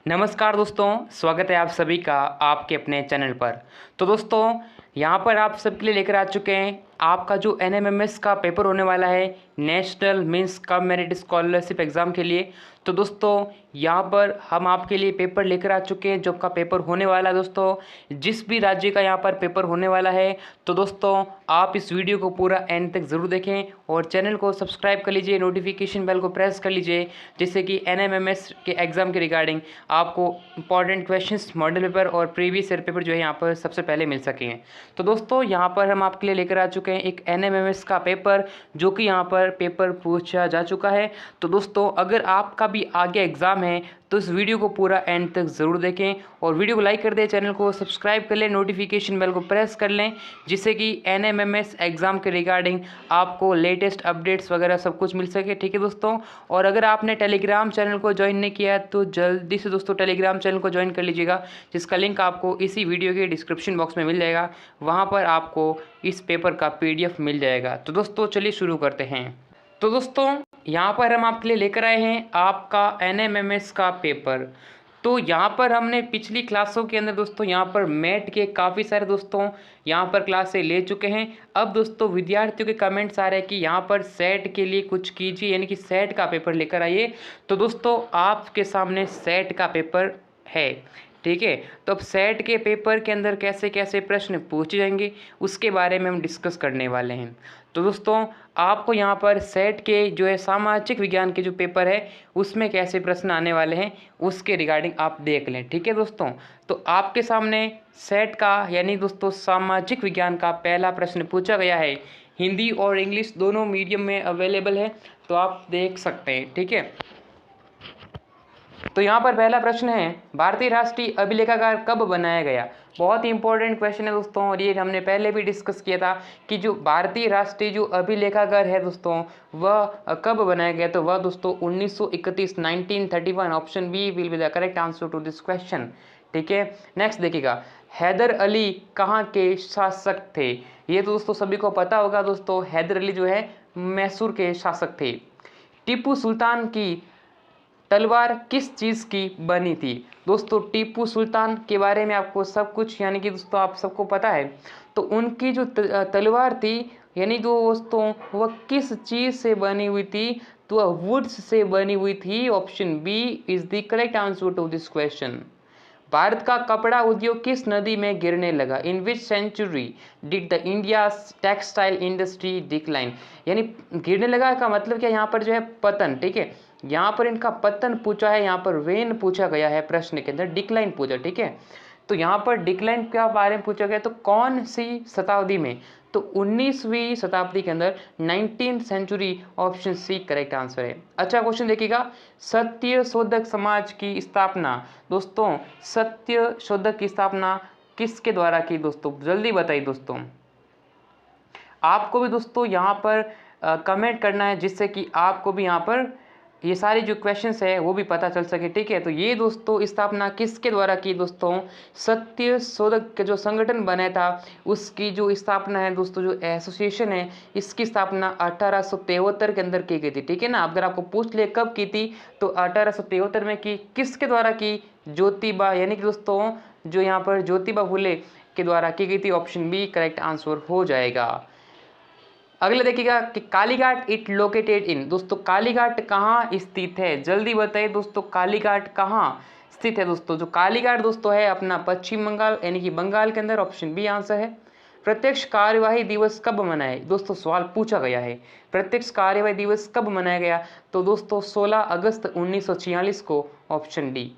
नमस्कार दोस्तों, स्वागत है आप सभी का आपके अपने चैनल पर। तो दोस्तों, यहाँ पर आप सबके लिए लेकर आ चुके हैं आपका जो एनएमएमएस का पेपर होने वाला है, national means cum merit scholarship exam के लिए। तो दोस्तों, यहाँ पर हम आपके लिए पेपर लेकर आ चुके हैं जो आपका पेपर होने वाला है। दोस्तों, जिस भी राज्य का यहाँ पर पेपर होने वाला है, तो दोस्तों आप इस वीडियो को पूरा एंड तक ज़रूर देखें और चैनल को सब्सक्राइब कर लीजिए, नोटिफिकेशन बेल को प्रेस कर लीजिए, जिससे कि एनएमएमएस के एग्ज़ाम के रिगार्डिंग आपको इंपॉर्टेंट क्वेश्चंस, मॉडल पेपर और प्रीवियस ईयर पेपर जो है यहाँ पर सबसे पहले मिल सकें। तो दोस्तों, यहाँ पर हम आपके लिए लेकर आ चुके हैं एक एनएमएमएस का पेपर जो कि यहाँ पर पेपर पूछा जा चुका है। तो दोस्तों, अगर आपका भी आगे एग्ज़ाम है तो इस वीडियो को पूरा एंड तक ज़रूर देखें और वीडियो को लाइक कर दें, चैनल को सब्सक्राइब कर लें, नोटिफिकेशन बेल को प्रेस कर लें, जिससे कि एनएमएमएस एग्ज़ाम के रिगार्डिंग आपको लेटेस्ट अपडेट्स वगैरह सब कुछ मिल सके। ठीक है दोस्तों, और अगर आपने टेलीग्राम चैनल को ज्वाइन नहीं किया तो जल्दी से दोस्तों टेलीग्राम चैनल को ज्वाइन कर लीजिएगा, जिसका लिंक आपको इसी वीडियो के डिस्क्रिप्शन बॉक्स में मिल जाएगा। वहाँ पर आपको इस पेपर का PDF मिल जाएगा। तो दोस्तों चलिए शुरू करते हैं। तो दोस्तों, यहाँ पर हम आपके लिए लेकर आए हैं आपका एनएमएमएस का पेपर। तो यहाँ पर हमने पिछली क्लासों के अंदर दोस्तों यहाँ पर मैट के काफ़ी सारे दोस्तों यहाँ पर क्लासें ले चुके हैं। अब दोस्तों विद्यार्थियों के कमेंट्स आ रहे हैं कि यहाँ पर सेट के लिए कुछ कीजिए, यानी कि सेट का पेपर लेकर आइए। तो दोस्तों आपके सामने सेट का पेपर है, ठीक है। तो अब सेट के पेपर के अंदर कैसे कैसे प्रश्न पूछे जाएंगे उसके बारे में हम डिस्कस करने वाले हैं। तो दोस्तों, आपको यहाँ पर सेट के जो है सामाजिक विज्ञान के जो पेपर है उसमें कैसे प्रश्न आने वाले हैं उसके रिगार्डिंग आप देख लें, ठीक है दोस्तों। तो आपके सामने सेट का यानी दोस्तों सामाजिक विज्ञान का पहला प्रश्न पूछा गया है। हिंदी और इंग्लिश दोनों मीडियम में अवेलेबल है, तो आप देख सकते हैं, ठीक है। तो यहाँ पर पहला प्रश्न है, भारतीय राष्ट्रीय अभिलेखागार कब बनाया गया। बहुत ही इंपॉर्टेंट क्वेश्चन है दोस्तों, और ये हमने पहले भी डिस्कस किया था कि जो भारतीय राष्ट्रीय जो अभिलेखागार है दोस्तों वह कब बनाया गया। तो वह दोस्तों 1931 1931। Option B will be the correct answer to this question, ठीक है। नेक्स्ट देखिएगा, हैदर अली कहाँ के शासक थे। ये तो दोस्तों सभी को पता होगा दोस्तों, हैदर अली जो है मैसूर के शासक थे। टीपू सुल्तान की तलवार किस चीज़ की बनी थी। दोस्तों टीपू सुल्तान के बारे में आपको सब कुछ यानी कि दोस्तों आप सबको पता है। तो उनकी जो तलवार थी यानी दोस्तों वह किस चीज़ से बनी हुई थी, तो वह वुड्स से बनी हुई थी। Option B is the correct answer to this question. Bharat का कपड़ा उद्योग किस नदी में गिरने लगा। In which century did the India textile industry decline. यानी गिरने लगा का मतलब क्या, यहाँ पर जो है पतन, ठीक है। यहाँ पर इनका पतन पूछा है, यहाँ पर वेन पूछा गया है प्रश्न के अंदर, डिक्लाइन पूछा, ठीक है। तो यहाँ पर डिक्लाइन के बारे में पूछा गया, तो कौन सी शताब्दी में, तो 19वीं शताब्दी के अंदर 19th century. Option C correct answer है। अच्छा क्वेश्चन देखिएगा, सत्य शोधक समाज की स्थापना। दोस्तों सत्य शोधक की स्थापना किसके द्वारा की दोस्तों, जल्दी बताइए दोस्तों। आपको भी दोस्तों यहाँ पर कमेंट करना है, जिससे कि आपको भी यहाँ पर ये सारी जो क्वेश्चंस है वो भी पता चल सके, ठीक है। तो ये दोस्तों स्थापना किसके द्वारा की दोस्तों, सत्य शोधक का जो संगठन बना था उसकी जो स्थापना है दोस्तों, जो एसोसिएशन है इसकी स्थापना 1873 के अंदर की गई थी, ठीक है ना। अगर आपको पूछ ले कब की थी, तो 1873 में की। किसके द्वारा की, ज्योतिबा, यानी कि दोस्तों जो यहाँ पर ज्योतिबा फुले के द्वारा की गई थी। ऑप्शन बी करेक्ट आंसर हो जाएगा। अगले देखिएगा कि कालीघाट इट लोकेटेड इन। दोस्तों कालीघाट कहाँ स्थित है, जल्दी बताइए दोस्तों, कालीघाट कहाँ स्थित है। दोस्तों जो कालीघाट दोस्तों है अपना पश्चिम बंगाल यानी कि बंगाल के अंदर। ऑप्शन बी आंसर है। प्रत्यक्ष कार्यवाही दिवस कब मनाया, दोस्तों सवाल पूछा गया है, प्रत्यक्ष कार्यवाही दिवस कब मनाया गया। तो दोस्तों 16 अगस्त 1946 को। Option D.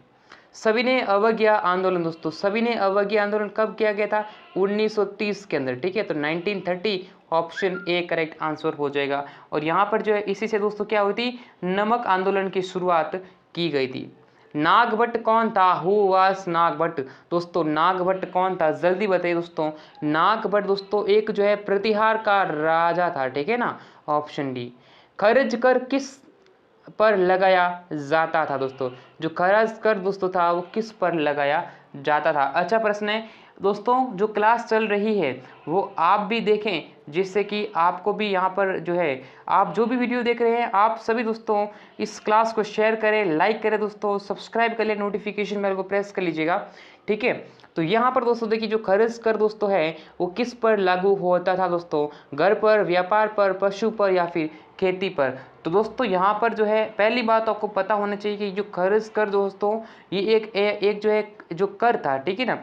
सविनय अवज्ञा आंदोलन, दोस्तों सविनय अवज्ञा आंदोलन कब किया गया था, 1930 के अंदर, ठीक है। तो 1930। ऑप्शन ए करेक्ट आंसर हो जाएगा। और यहाँ पर जो है इसी से दोस्तों क्या हुई थी, नमक आंदोलन की शुरुआत की गई थी। नागभट्ट कौन था, हु वाज नागभट्ट। दोस्तों नागभट्ट कौन था, जल्दी बताइए दोस्तों। नागभट्ट दोस्तों एक जो है प्रतिहार का राजा था, ठीक है ना। Option D. खर्च कर किस पर लगाया जाता था। दोस्तों जो खर्च कर दोस्तों था वो किस पर लगाया जाता था। अच्छा प्रश्न है दोस्तों, जो क्लास चल रही है वो आप भी देखें, जिससे कि आपको भी यहाँ पर जो है, आप जो भी वीडियो देख रहे हैं आप सभी दोस्तों इस क्लास को शेयर करें, लाइक करें दोस्तों, सब्सक्राइब कर ले, नोटिफिकेशन बेल को प्रेस कर लीजिएगा। ठीक है, तो यहाँ पर दोस्तों देखिए जो खर्च कर दोस्तों है वो किस पर लागू होता था दोस्तों, घर पर, व्यापार पर, पशु पर या फिर खेती पर। तो दोस्तों यहाँ पर जो है पहली बात आपको पता होना चाहिए कि जो खर्च कर दोस्तों ये एक जो है जो कर था, ठीक है ना,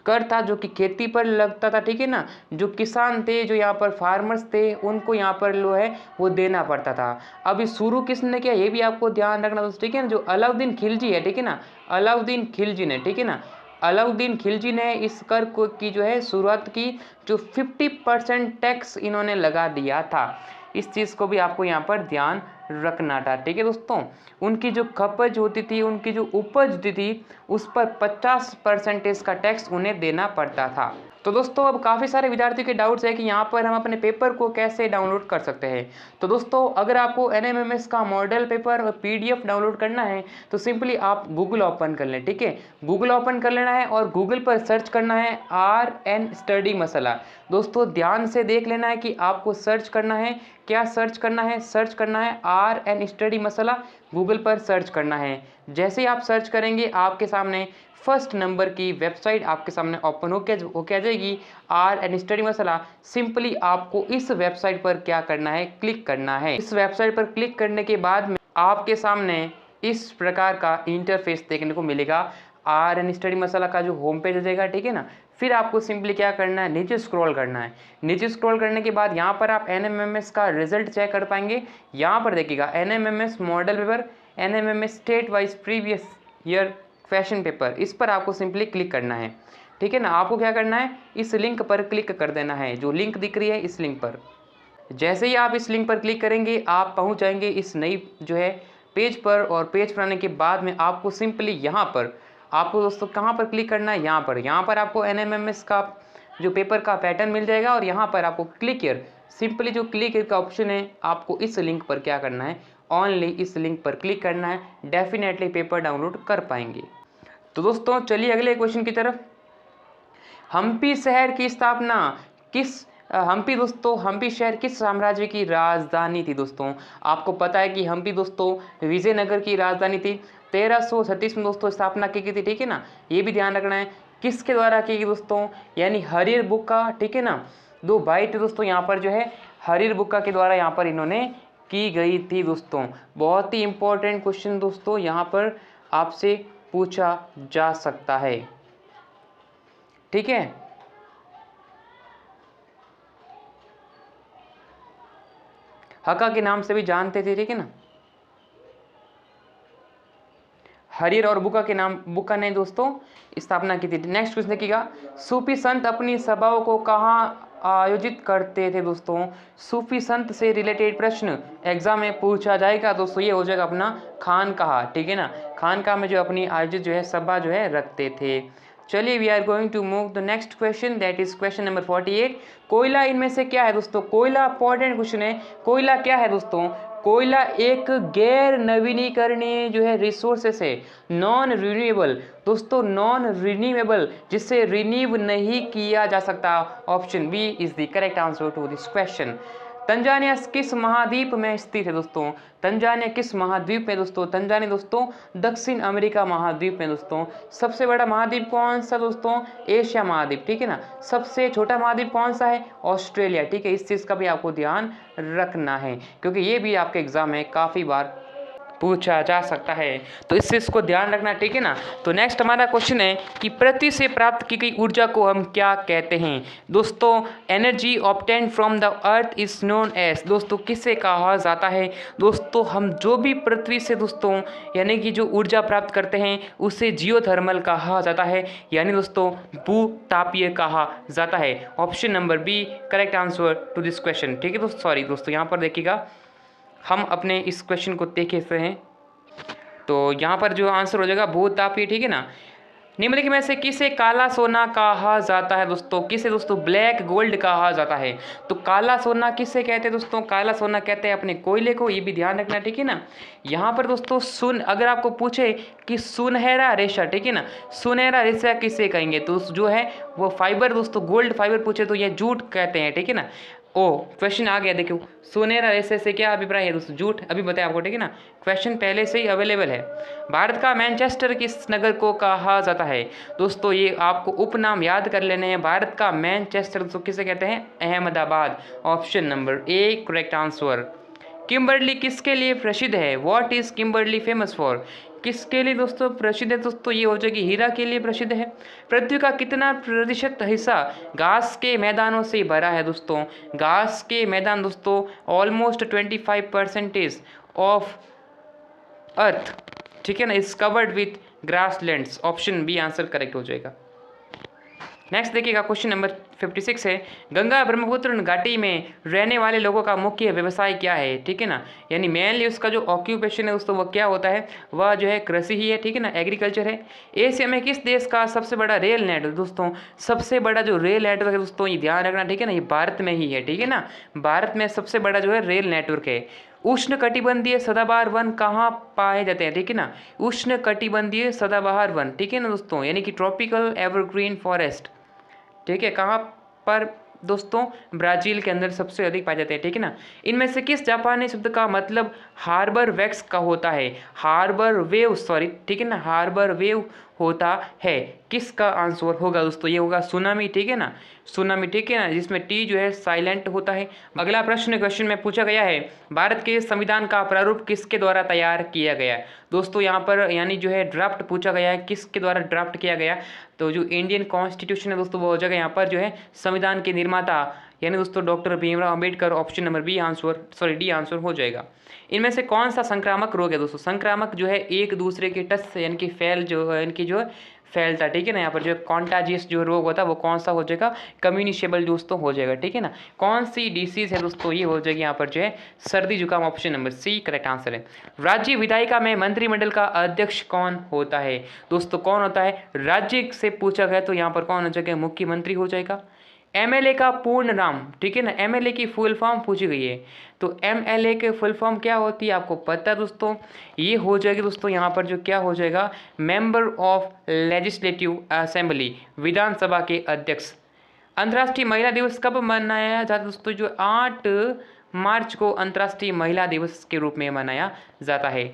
कर था जो कि खेती पर लगता था, ठीक है ना। जो किसान थे, जो यहाँ पर फार्मर्स थे, उनको यहाँ पर जो है वो देना पड़ता था। अभी शुरू किसने किया ये भी आपको ध्यान रखना दोस्तों, ठीक है ना। जो अलाउद्दीन खिलजी है, ठीक है ना, अलाउद्दीन खिलजी ने, ठीक है ना, अलाउद्दीन खिलजी ने इस कर को की जो है शुरुआत की, जो 50% टैक्स इन्होंने लगा दिया था। इस चीज़ को भी आपको यहाँ पर ध्यान रखना था, ठीक है दोस्तों। उनकी जो खपत होती थी, उनकी जो उपज होती थी, उस पर 50% का टैक्स उन्हें देना पड़ता था। तो दोस्तों अब काफ़ी सारे विद्यार्थियों के डाउट्स है कि यहाँ पर हम अपने पेपर को कैसे डाउनलोड कर सकते हैं। तो दोस्तों अगर आपको एनएमएमएस का मॉडल पेपर और पीडीएफ डाउनलोड करना है तो सिंपली आप गूगल ओपन कर लें, ठीक है। गूगल ओपन कर लेना है और गूगल पर सर्च करना है RN स्टडी मसाला। दोस्तों ध्यान से देख लेना है कि आपको सर्च करना है, क्या सर्च करना है, सर्च करना है RN स्टडी मसाला, गूगल पर सर्च करना है। जैसे ही आप सर्च करेंगे आपके सामने फर्स्ट नंबर की वेबसाइट आपके सामने ओपन होके आ जाएगी, RN स्टडी मसाला। सिंपली आपको इस वेबसाइट पर क्या करना है, क्लिक करना है। इस वेबसाइट पर क्लिक करने के बाद में आपके सामने इस प्रकार का इंटरफेस देखने को मिलेगा। RN स्टडी मसाला का जो होम पेज हो जाएगा, ठीक है ना। फिर आपको सिंपली क्या करना है, नीचे स्क्रॉल करना है। नीचे स्क्रॉल करने के बाद यहाँ पर आप एनएमएमएस का रिजल्ट चेक कर पाएंगे। यहाँ पर देखिएगा NMIMS model paper, NMIMS state wise previous year question paper, इस पर आपको सिंपली क्लिक करना है, ठीक है ना। आपको क्या करना है, इस लिंक पर क्लिक कर देना है, जो लिंक दिख रही है इस लिंक पर। जैसे ही आप इस लिंक पर क्लिक करेंगे आप पहुंच जाएंगे इस नई जो है पेज पर। और पेज पर आने के बाद में आपको सिंपली यहाँ पर आपको दोस्तों कहाँ पर क्लिक करना है, यहाँ पर आपको एनएमएमएस का जो पेपर का पैटर्न मिल जाएगा। और यहाँ पर आपको क्लिक हियर, सिंपली जो क्लिक हियर का ऑप्शन है, आपको इस लिंक पर क्या करना है, ओनली इस लिंक पर क्लिक करना है। डेफिनेटली पेपर डाउनलोड कर पाएंगे। तो दोस्तों चलिए अगले क्वेश्चन की तरफ। हम्पी शहर की स्थापना किस हम्पी दोस्तों, हम्पी शहर किस साम्राज्य की राजधानी थी दोस्तों। आपको पता है कि हम्पी दोस्तों विजयनगर की राजधानी थी। 1336 में दोस्तों स्थापना की गई थी, ठीक है ना। ये भी ध्यान रखना है किसके द्वारा की गई दोस्तों, यानी हरिहर बुक्का, ठीक है ना। दो भाई थे दोस्तों यहाँ पर जो है हरिहर बुक्का के द्वारा यहाँ पर इन्होंने की गई थी दोस्तों। बहुत ही इंपॉर्टेंट क्वेश्चन दोस्तों यहाँ पर आपसे पूछा जा सकता है, ठीक है। हका के नाम से भी जानते थे, ठीक है ना। हरिहर और बुक्का ने दोस्तों स्थापना की थी। नेक्स्ट क्वेश्चन देखिएगा, सूफी संत अपनी सभाओं को कहाँ आयोजित करते थे दोस्तों। सूफी संत से रिलेटेड प्रश्न एग्जाम में पूछा जाएगा दोस्तों। ये हो जाएगा अपना खानकाह, ठीक है ना। खानकाह में जो अपनी आयोजित जो है सभा जो है रखते थे। चलिए we are going to move the next question, that is question number 48। कोयला इनमें से क्या है दोस्तों। कोयला इंपॉर्टेंट क्वेश्चन है। कोयला क्या है दोस्तों, कोयला एक गैर नवीनीकरणीय जो है रिसोर्सेस है, नॉन रिन्यूएबल दोस्तों, नॉन रिन्यूएबल, जिससे रिन्यू नहीं किया जा सकता। Option B is the correct answer to this question. Tanzania किस महाद्वीप में स्थित है दोस्तों। तंजानिया किस महाद्वीप में दोस्तों, तंजानिया दोस्तों दक्षिण अमेरिका महाद्वीप में दोस्तों। सबसे बड़ा महाद्वीप कौन सा दोस्तों, एशिया महाद्वीप, ठीक है ना। सबसे छोटा महाद्वीप कौन सा है, ऑस्ट्रेलिया, ठीक है। इस चीज़ का भी आपको ध्यान रखना है क्योंकि ये भी आपके एग्जाम में काफ़ी बार पूछा जा सकता है, तो इस चीज़ को ध्यान रखना, ठीक है ना। तो नेक्स्ट हमारा क्वेश्चन है कि पृथ्वी से प्राप्त की गई ऊर्जा को हम क्या कहते हैं दोस्तों। Energy obtain from the earth is known as, दोस्तों किससे कहा जाता है दोस्तों। हम जो भी पृथ्वी से दोस्तों यानी कि जो ऊर्जा प्राप्त करते हैं उसे जियोथर्मल कहा जाता है, यानी दोस्तों भूतापीय कहा जाता है। Option number B correct answer to this question, ठीक है दोस्तों। सॉरी दोस्तों यहाँ पर देखिएगा, हम अपने इस क्वेश्चन को देखे हैं तो यहाँ पर जो आंसर हो जाएगा भूतापीय, ठीक है ना। निम्नलिखित में से किसे काला सोना कहा जाता है दोस्तों? किसे दोस्तों ब्लैक गोल्ड कहा जाता है? तो काला सोना किसे कहते हैं दोस्तों? काला सोना कहते हैं अपने कोयले को, ये भी ध्यान रखना, ठीक है ना। यहाँ पर दोस्तों अगर आपको पूछे कि सुनहरा रेशा, ठीक है ना, सुनहरा रेशा किसे कहेंगे? तो जो है वो फाइबर दोस्तों, गोल्ड फाइबर पूछे तो ये जूट कहते हैं, ठीक है ना। ओ क्वेश्चन आ गया, देखो सुनहरा रेशे से क्या अभिप्राय है दोस्तों? झूठ, अभी बताया आपको, ठीक है ना। क्वेश्चन पहले से ही अवेलेबल है। भारत का मैनचेस्टर किस नगर को कहा जाता है? दोस्तों ये आपको उपनाम याद कर लेने हैं। भारत का मैनचेस्टर दोस्तों किसे कहते हैं? Ahmedabad. Option number A correct answer. Kimberley किसके लिए प्रसिद्ध है? What is Kimberley famous for? किसके लिए दोस्तों प्रसिद्ध है? दोस्तों ये हो जाएगी हीरा के लिए प्रसिद्ध है। पृथ्वी का कितना प्रतिशत हिस्सा घास के मैदानों से भरा है दोस्तों? घास के मैदान दोस्तों ऑलमोस्ट 25% ऑफ अर्थ, ठीक है ना, is covered with grasslands. Option B answer correct हो जाएगा। नेक्स्ट देखिएगा, क्वेश्चन नंबर 56 है, गंगा ब्रह्मपुत्र घाटी में रहने वाले लोगों का मुख्य व्यवसाय क्या है? ठीक है ना, यानी मेनली उसका जो ऑक्यूपेशन है दोस्तों वो क्या होता है? वह जो है कृषि ही है, ठीक है ना, एग्रीकल्चर है। एशिया में किस देश का सबसे बड़ा रेल नेटवर्क दोस्तों? सबसे बड़ा जो रेल नेटवर्क है दोस्तों, ये ध्यान रखना, ठीक है ना, ये भारत में ही है, ठीक है ना। भारत में सबसे बड़ा जो है रेल नेटवर्क है। उष्ण कटिबंधीय सदाबहार वन कहाँ पाए जाते हैं? ठीक है ना, उष्ण कटिबंधीय सदाबहार वन, ठीक है ना दोस्तों, यानी कि ट्रॉपिकल एवरग्रीन फॉरेस्ट, ठीक है, कहाँ पर दोस्तों? ब्राज़ील के अंदर सबसे अधिक पाए जाते हैं, ठीक है ना। इनमें से किस जापानी शब्द का मतलब हार्बर वैक्स का होता है? हार्बर वेव, सॉरी, ठीक है ना, हार्बर वेव होता है। किसका आंसर होगा दोस्तों? ये होगा सुनामी, ठीक है ना, सुनामी, ठीक है ना, जिसमें टी जो है साइलेंट होता है। अगला क्वेश्चन में पूछा गया है, भारत के संविधान का प्रारूप किसके द्वारा तैयार किया गया? दोस्तों यहाँ पर यानी जो है ड्राफ्ट पूछा गया है, किसके द्वारा ड्राफ्ट किया गया? तो जो इंडियन कॉन्स्टिट्यूशन है दोस्तों वो हो जाएगा यहाँ पर जो है संविधान के निर्माता यानी दोस्तों doctor Bhimrao Ambedkar. Option number B answer, sorry D answer हो जाएगा। इनमें से कौन सा संक्रामक रोग है दोस्तों? संक्रामक जो है एक दूसरे के टच से यानी कि फैल जो है इनकी जो है फैलता, ठीक है ना। यहाँ पर जो कॉन्टाजियस जो रोग होता है वो कौन सा हो जाएगा? कम्युनिकेबल दोस्तों हो जाएगा, ठीक है ना। कौन सी डिसीज है दोस्तों? ये हो जाएगी यहाँ पर जो है सर्दी जुकाम। Option number C correct answer है। राज्य विधायिका में मंत्रिमंडल का अध्यक्ष कौन होता है दोस्तों? कौन होता है? राज्य से पूछा गया तो यहाँ पर कौन हो जाएगा? मुख्यमंत्री हो जाएगा। एमएलए का पूर्ण नाम, ठीक है ना, एमएलए की फुल फॉर्म पूछी गई है तो एमएलए के फुल फॉर्म क्या होती है आपको पता है दोस्तों? ये हो जाएगी दोस्तों यहाँ पर जो क्या हो जाएगा? मेंबर ऑफ लेजिस्लेटिव असेंबली, विधानसभा के अध्यक्ष। अंतर्राष्ट्रीय महिला दिवस कब मनाया जाता है दोस्तों? जो 8 मार्च को अंतर्राष्ट्रीय महिला दिवस के रूप में मनाया जाता है।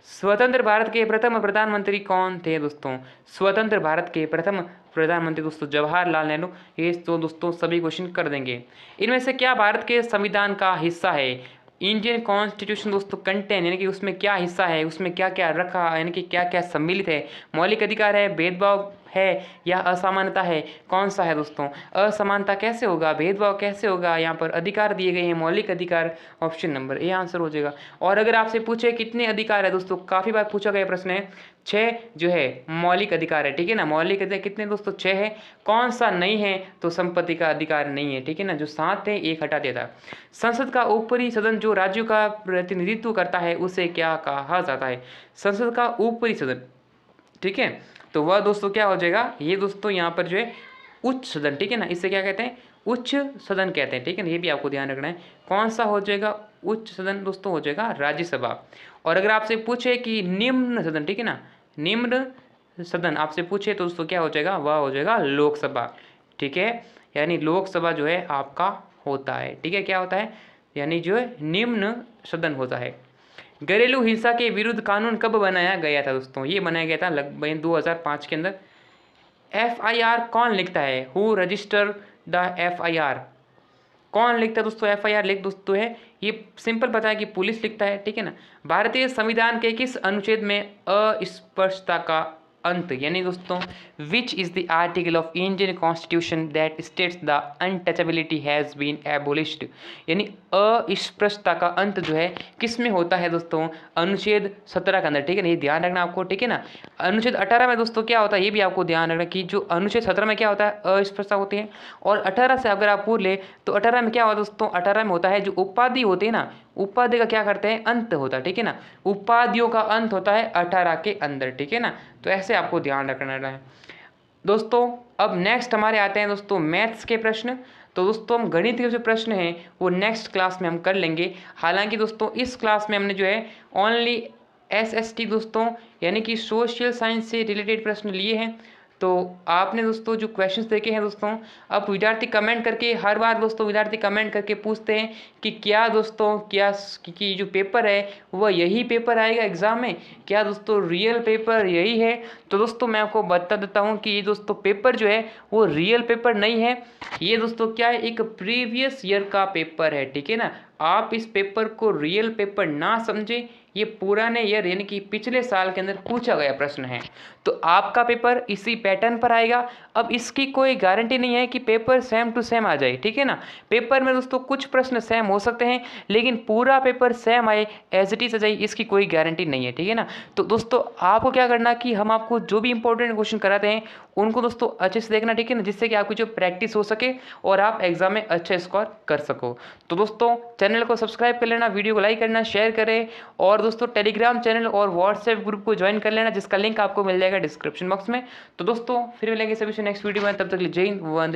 स्वतंत्र भारत के प्रथम प्रधानमंत्री कौन थे दोस्तों? स्वतंत्र भारत के प्रथम प्रधानमंत्री दोस्तों जवाहरलाल नेहरू। ये तो दोस्तों सभी क्वेश्चन कर देंगे। इनमें से क्या भारत के संविधान का हिस्सा है? इंडियन कॉन्स्टिट्यूशन दोस्तों कंटेन यानी कि उसमें क्या हिस्सा है, उसमें क्या क्या रखा यानी कि क्या क्या सम्मिलित है? मौलिक अधिकार है, भेदभाव है या असमानता है? कौन सा है दोस्तों? असमानता कैसे होगा, भेदभाव कैसे होगा? यहाँ पर अधिकार दिए गए हैं, मौलिक अधिकार। ऑप्शन नंबर ए आंसर हो जाएगा। और अगर आपसे पूछे कितने अधिकार है दोस्तों, काफ़ी बार पूछा गया प्रश्न है, 6 जो है मौलिक अधिकार है, ठीक है ना। मौलिक अधिकार कितने दोस्तों? 6 है। कौन सा नहीं है? तो संपत्ति का अधिकार नहीं है, ठीक है ना। जो 7 है एक हटा देता। संसद का ऊपरी सदन जो राज्यों का प्रतिनिधित्व करता है उसे क्या कहा जाता है? संसद का ऊपरी सदन, ठीक है, तो वह दोस्तों क्या हो जाएगा? ये दोस्तों यहाँ पर जो है उच्च सदन, ठीक है ना, इसे क्या कहते हैं? उच्च सदन कहते हैं, ठीक है ना, ये भी आपको ध्यान रखना है। कौन सा हो जाएगा उच्च सदन दोस्तों? हो जाएगा राज्यसभा। और अगर आपसे पूछे कि निम्न सदन, ठीक है ना, निम्न सदन आपसे पूछे तो दोस्तों क्या हो जाएगा? वह हो जाएगा लोकसभा, ठीक है, यानी लोकसभा जो है आपका होता है, ठीक है, क्या होता है? यानी जो है निम्न सदन होता है। घरेलू हिंसा के विरुद्ध कानून कब बनाया गया था दोस्तों? ये बनाया गया था लगभग 2005 के अंदर। FIR कौन लिखता है? Who register the FIR? कौन लिखता है दोस्तों? FIR लिख दोस्तों है, ये सिंपल पता है कि पुलिस लिखता है, ठीक है ना। भारतीय संविधान के किस अनुच्छेद में अस्पष्टता का अंत यानी दोस्तों which is the article of Indian constitution that states the untouchability has been abolished? यानी अस्पृश्यता का अंत जो है किस में होता है दोस्तों? अनुच्छेद 17 के अंदर, ठीक है ना, ये ध्यान रखना आपको, ठीक है ना। अनुच्छेद 18 में दोस्तों क्या होता है ये भी आपको ध्यान रखना कि जो अनुच्छेद 17 में क्या होता है? अस्पृश्यता होती है। और 18 से अगर आप पूछ ले तो 18 में क्या होता है दोस्तों? 18 में होता है जो उपाधि होती है ना, उपाधि का क्या करते हैं, अंत होता है, ठीक है ना। उपाधियों का अंत होता है 18 के अंदर, ठीक है ना। तो ऐसे आपको ध्यान रखना है दोस्तों। अब नेक्स्ट हमारे आते हैं दोस्तों मैथ्स के प्रश्न। तो दोस्तों हम गणित के जो प्रश्न हैं वो नेक्स्ट क्लास में हम कर लेंगे। हालांकि दोस्तों इस क्लास में हमने जो है ओनली SST दोस्तों यानी कि सोशल साइंस से रिलेटेड प्रश्न लिए हैं। तो आपने दोस्तों जो क्वेश्चंस देखे हैं दोस्तों, अब विद्यार्थी कमेंट करके, हर बार दोस्तों विद्यार्थी कमेंट करके पूछते हैं कि क्या दोस्तों क्या कि जो पेपर है वह यही पेपर आएगा एग्ज़ाम में, क्या दोस्तों रियल पेपर यही है। तो दोस्तों मैं आपको बता देता हूँ कि ये दोस्तों पेपर जो है वो रियल पेपर नहीं है, ये दोस्तों क्या है, एक प्रीवियस ईयर का पेपर है, ठीक है ना। आप इस पेपर को रियल पेपर ना समझें, ये पुराने ईयर यानी कि पिछले साल के अंदर पूछा गया प्रश्न है। तो आपका पेपर इसी पैटर्न पर आएगा। अब इसकी कोई गारंटी नहीं है कि पेपर सेम टू सेम आ जाए, ठीक है ना। पेपर में दोस्तों कुछ प्रश्न सेम हो सकते हैं, लेकिन पूरा पेपर सेम आए, एज इट इज आ जाए, इसकी कोई गारंटी नहीं है, ठीक है ना। तो दोस्तों आपको क्या करना कि हम आपको जो भी इंपॉर्टेंट क्वेश्चन कराते हैं उनको दोस्तों अच्छे से देखना, ठीक है ना, जिससे कि आपकी जो प्रैक्टिस हो सके और आप एग्जाम में अच्छा स्कोर कर सको। तो दोस्तों चैनल को सब्सक्राइब कर लेना, वीडियो को लाइक करना, शेयर करें, और दोस्तों टेलीग्राम चैनल और व्हाट्सएप ग्रुप को ज्वाइन कर लेना, जिसका लिंक आपको मिल जाएगा डिस्क्रिप्शन बॉक्स में। तो दोस्तों फिर मिलेंगे सभी से नेक्स्ट वीडियो में, तब तक के लिए जय हिंद, वंदे